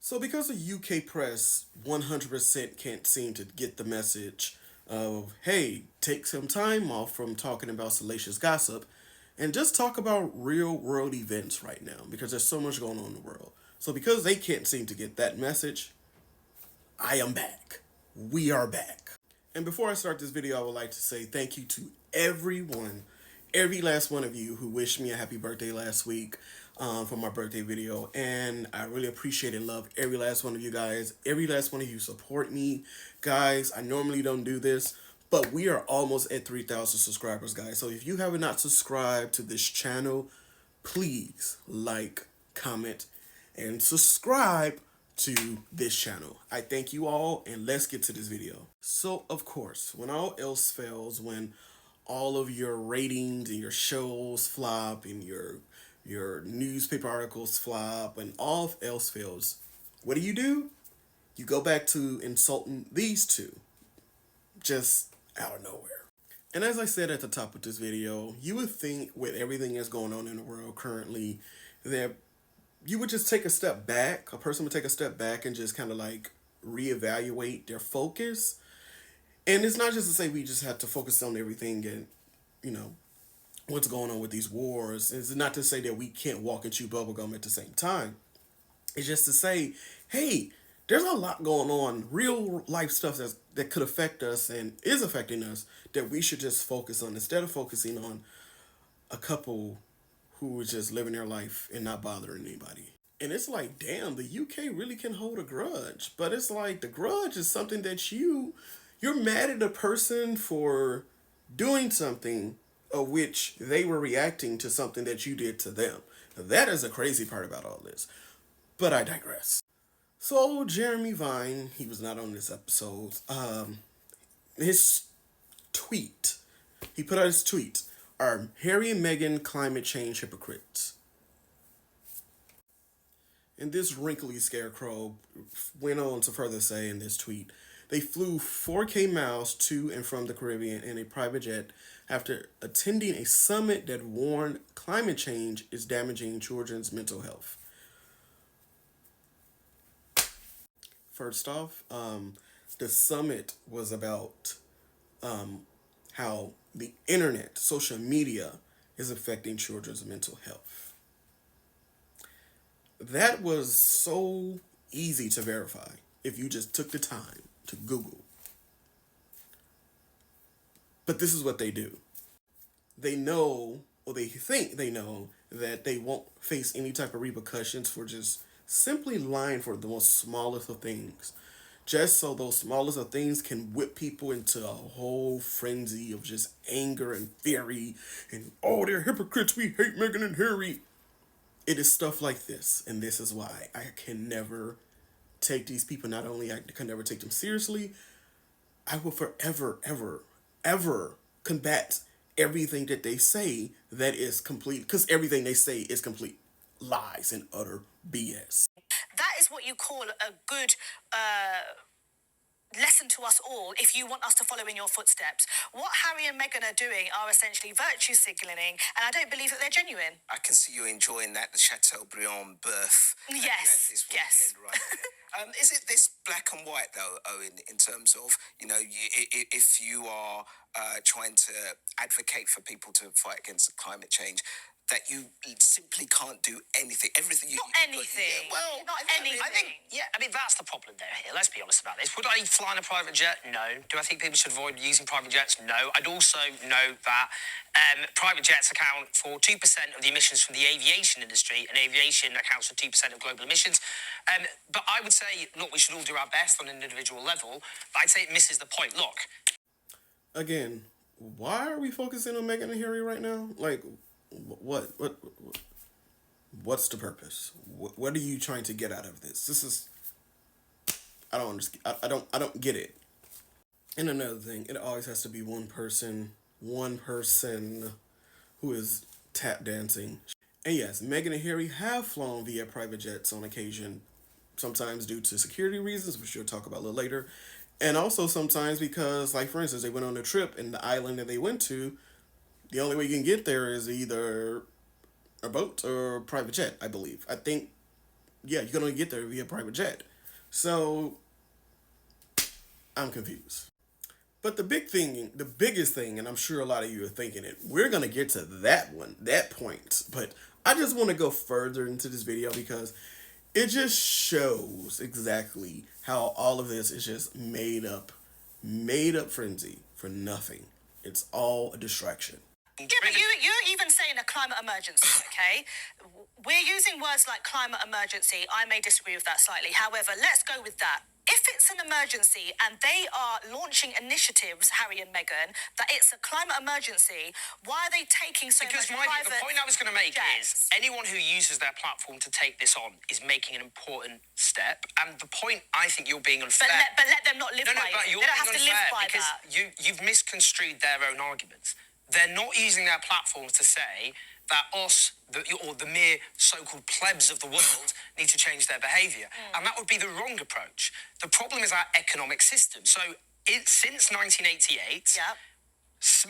So because the UK press 100% can't seem to get the message of, hey, take some time off from talking about salacious gossip and just talk about real world events right now because there's so much going on in the world. So because they can't seem to get that message, I am back. We are back. And before I start this video, I would like to say thank you to everyone, every last one of you who wished me a happy birthday last week for my birthday video. And I really appreciate and love every last one of you guys. Every last one of you support me. Guys, I normally don't do this, but we are almost at 3,000 subscribers, guys. So if you have not subscribed to this channel, please like, comment, and subscribe to this channel. I thank you all, and let's get to this video. So, of course, when all else fails, when all of your ratings and your shows flop and your newspaper articles flop and all else fails, what do? You go back to insulting these two just out of nowhere. And as I said at the top of this video, you would think with everything that's going on in the world currently that you would just take a step back, a person would take a step back and just kind of like reevaluate their focus. And it's not just to say we just have to focus on everything and, you know, what's going on with these wars. It's not to say that we can't walk and chew bubblegum at the same time. It's just to say, hey, there's a lot going on, real life stuff that could affect us and is affecting us that we should just focus on instead of focusing on a couple who is just living their life and not bothering anybody. And it's like, damn, the UK really can hold a grudge. But it's like the grudge is something that you're mad at a person for doing something of which they were reacting to something that you did to them. That is the crazy part about all this. But I digress. So Jeremy Vine, he was not on this episode. His tweet, he put out his tweet, are Harry and Meghan climate change hypocrites? And this wrinkly scarecrow went on to further say in this tweet, they flew 4K miles to and from the Caribbean in a private jet after attending a summit that warned climate change is damaging children's mental health. First off, the summit was about how the internet, social media, is affecting children's mental health. That was so easy to verify if you just took the time to Google. But this is what they do. They know, or they think they know, that they won't face any type of repercussions for just simply lying for the most smallest of things. Just so those smallest of things can whip people into a whole frenzy of just anger and fury and, oh, they're hypocrites, we hate Meghan and Harry. It is stuff like this, and this is why I can never take these people, not only I can never take them seriously, I will forever, ever, ever combat everything that they say that is complete, because everything they say is complete lies and utter BS. That is what you call a good lesson to us all if you want us to follow in your footsteps. What Harry and Meghan are doing are essentially virtue signalling, and I don't believe that they're genuine. I can see you enjoying that, the Chateaubriand birth. Yes, This yes. weekend, right? Is it this black and white, though, Owen, in terms of, you know, if you are trying to advocate for people to fight against climate change, that you simply can't do anything, everything you... Not anything. Well, not anything. I mean, that's the problem there here. Let's be honest about this. Would I fly in a private jet? No. Do I think people should avoid using private jets? No. I'd also know that private jets account for 2% of the emissions from the aviation industry, and aviation accounts for 2% of global emissions. But I would say, look, we should all do our best on an individual level, but I'd say it misses the point. Look. Again, why are we focusing on Meghan and Harry right now? Like, what's the purpose? What are you trying to get out of this? This is, I don't understand. I don't get it. And another thing, it always has to be one person who is tap dancing. And yes, Meghan and Harry have flown via private jets on occasion, sometimes due to security reasons, which we'll talk about a little later, and also sometimes because, like, for instance, they went on a trip and the island that they went to, the only way you can get there is either a boat or a private jet, I believe. I think yeah, you're gonna get there via private jet. So I'm confused. But the biggest thing, and I'm sure a lot of you are thinking it, we're gonna get to that point. But I just want to go further into this video because it just shows exactly how all of this is just made up frenzy for nothing. It's all a distraction. Yeah, but you're even saying a climate emergency, okay? We're using words like climate emergency. I may disagree with that slightly. However, let's go with that. If it's an emergency and they are launching initiatives, Harry and Meghan, that it's a climate emergency, why are they taking so Because much the point I was going to make is jets? anyone who uses their platform to take this on is making an important step. And the point I think you're being unfair. But let them not live No, by but it. you're They don't being have to live unfair by because that. you've misconstrued their own arguments. They're not using their platforms to say that or the mere so-called plebs of the world need to change their behaviour. And that would be the wrong approach. The problem is our economic system. So since 1988, Yeah.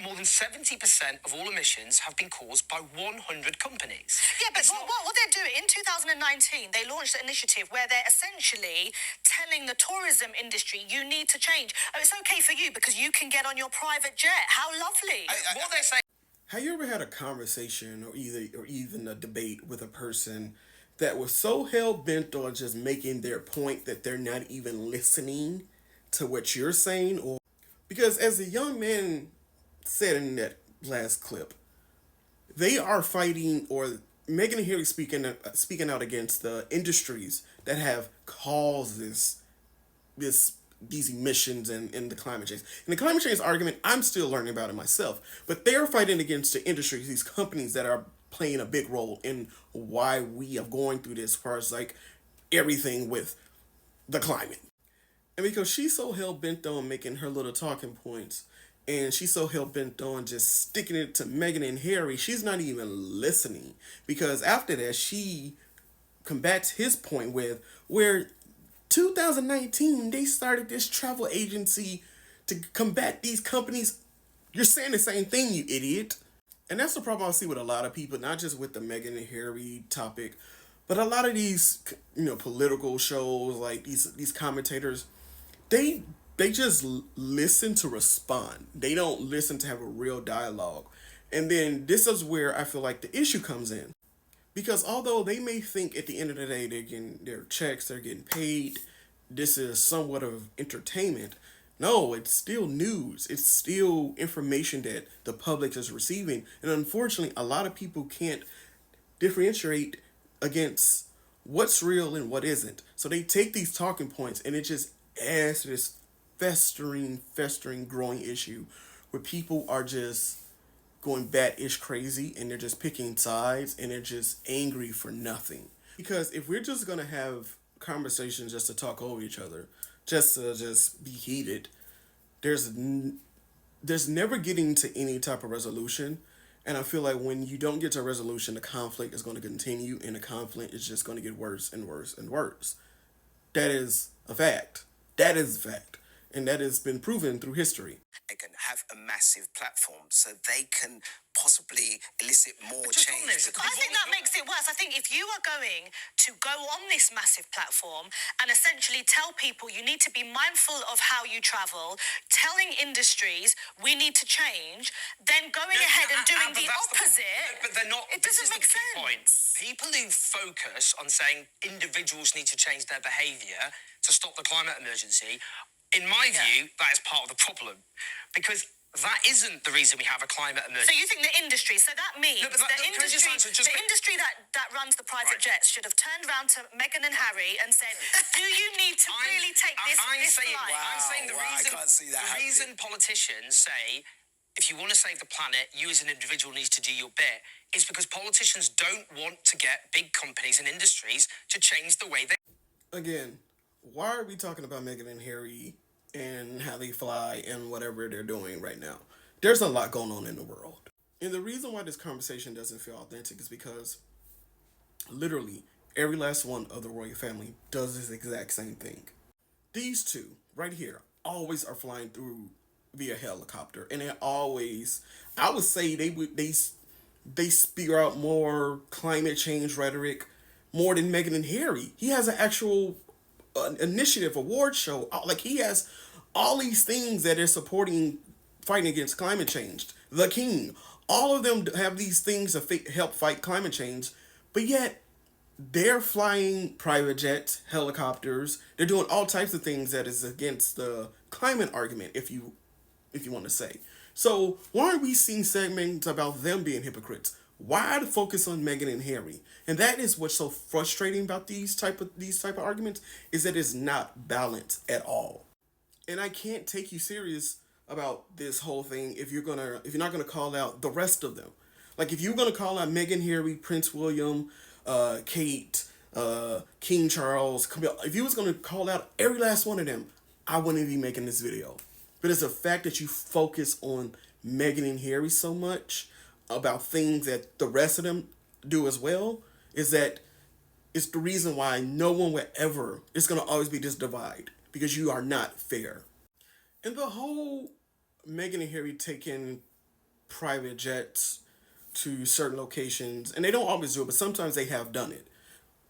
more than 70% of all emissions have been caused by 100 companies. Yeah, but It's what they're doing, in 2019, they launched an initiative where they're essentially telling the tourism industry, you need to change. Oh, it's okay for you because you can get on your private jet. How lovely. what they're saying. Have you ever had a conversation or even a debate with a person that was so hell bent on just making their point that they're not even listening to what you're saying? Or because as the young man said in that last clip, they are fighting, or Meghan and Harry speaking out against the industries that have caused these emissions and the climate change. And the climate change argument, I'm still learning about it myself. But they're fighting against the industries, these companies that are playing a big role in why we are going through this, as far as like everything with the climate. And because she's so hell bent on making her little talking points, and she's so hell bent on just sticking it to Meghan and Harry, she's not even listening. Because after that, she combats his point with where 2019 they started this travel agency to combat these companies. You're saying the same thing, you idiot. And that's the problem I see with a lot of people, not just with the Meghan and Harry topic, but a lot of these, political shows, like these commentators, they just listen to respond. They don't listen to have a real dialogue. And then this is where I feel like the issue comes in. Because although they may think at the end of the day they're getting their checks, they're getting paid, this is somewhat of entertainment. No, it's still news. It's still information that the public is receiving. And unfortunately, a lot of people can't differentiate against what's real and what isn't. So they take these talking points and it just adds to this festering, growing issue where people are just going bat-ish crazy and they're just picking sides and they're just angry for nothing. Because if we're just gonna have conversations just to talk over each other, just to just be heated, there's never getting to any type of resolution. And I feel like when you don't get to a resolution, the conflict is going to continue and the conflict is just going to get worse and worse and worse. That is a fact. That is a fact. And that has been proven through history. They can have a massive platform so they can possibly elicit more just on change. this, I think that makes it worse. I think if you are going to go on this massive platform and essentially tell people you need to be mindful of how you travel, telling industries we need to change, then going ahead and doing the opposite, but they're not. it This doesn't is the make key sense. point. People who focus on saying individuals need to change their behaviour to stop the climate emergency, in my view, that is part of the problem, because that isn't the reason we have a climate So emergency. you think the industry, so that means No, but the can I just industry, answer just the industry that runs the private jets should have turned around to Meghan and Harry and said, do you need to really take this line? I'm saying the Wow, I reason, can't see that the reason politicians say, if you want to save the planet, you as an individual need to do your bit, is because politicians don't want to get big companies and industries to change the way they. Again, why are we talking about Meghan and Harry and how they fly and whatever they're doing right now? There's a lot going on in the world. And the reason why this conversation doesn't feel authentic is because literally every last one of the royal family does this exact same thing. These two right here always are flying through via helicopter, and they always, I would say they spew out more climate change rhetoric more than Meghan and Harry. He has an actual initiative, award show. Like, he has all these things that are supporting fighting against climate change. The King, all of them have these things to help fight climate change, but yet they're flying private jets, helicopters. They're doing all types of things that is against the climate argument, if you want to say. So why are we seeing segments about them being hypocrites? Why the focus on Meghan and Harry? And that is what's so frustrating about these type of arguments, is that it's not balanced at all. And I can't take you serious about this whole thing if you're not gonna call out the rest of them. Like, if you're gonna call out Meghan, Harry, Prince William, Kate, King Charles, Camille, if you was gonna call out every last one of them, I wouldn't be making this video. But it's the fact that you focus on Meghan and Harry so much about things that the rest of them do as well, is that it's the reason why no one will ever, it's going to always be this divide, because you are not fair. And the whole Meghan and Harry taking private jets to certain locations, and they don't always do it, but sometimes they have done it.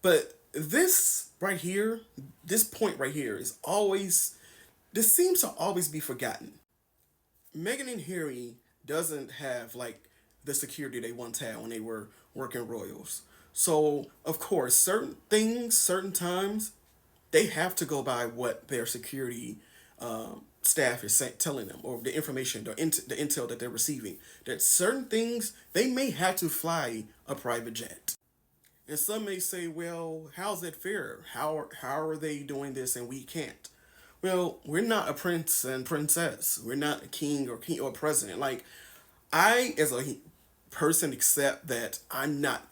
But this right here, this point right here is always, this seems to always be forgotten. Meghan and Harry doesn't have like the security they once had when they were working royals. So of course, certain things, certain times, they have to go by what their security staff is telling them, or the information, the intel that they're receiving. That certain things they may have to fly a private jet. And some may say, well, how's that fair? How are they doing this and we can't? Well, we're not a prince and princess. We're not a king or president. Like, I, as a person, accept that I'm not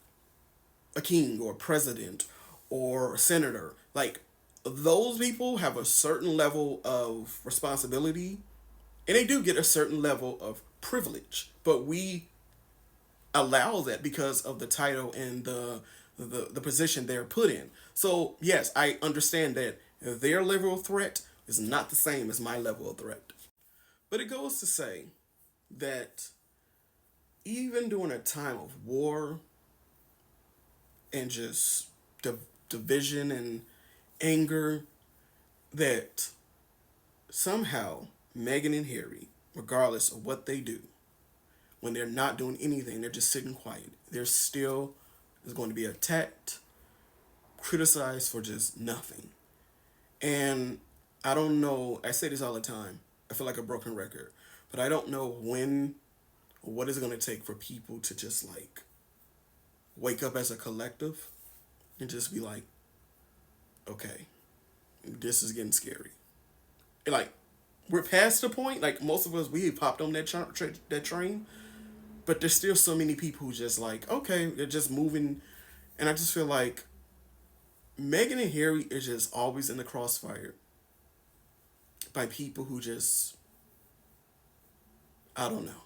a king or president or a senator. Like, those people have a certain level of responsibility, and they do get a certain level of privilege. But we allow that because of the title and the position they're put in. So yes, I understand that their level of threat is not the same as my level of threat. But it goes to say that even during a time of war and just division and anger, that somehow Meghan and Harry, regardless of what they do, when they're not doing anything, they're just sitting quiet, they're still is going to be attacked, criticized for just nothing. And I don't know, I say this all the time, I feel like a broken record, but I don't know when or what is it going to take for people to just like wake up as a collective and just be like, okay, this is getting scary. And like, we're past the point, like most of us, we popped on that train, but there's still so many people who just like, okay, they're just moving. And I just feel like Meghan and Harry is just always in the crossfire by people who just, I don't know.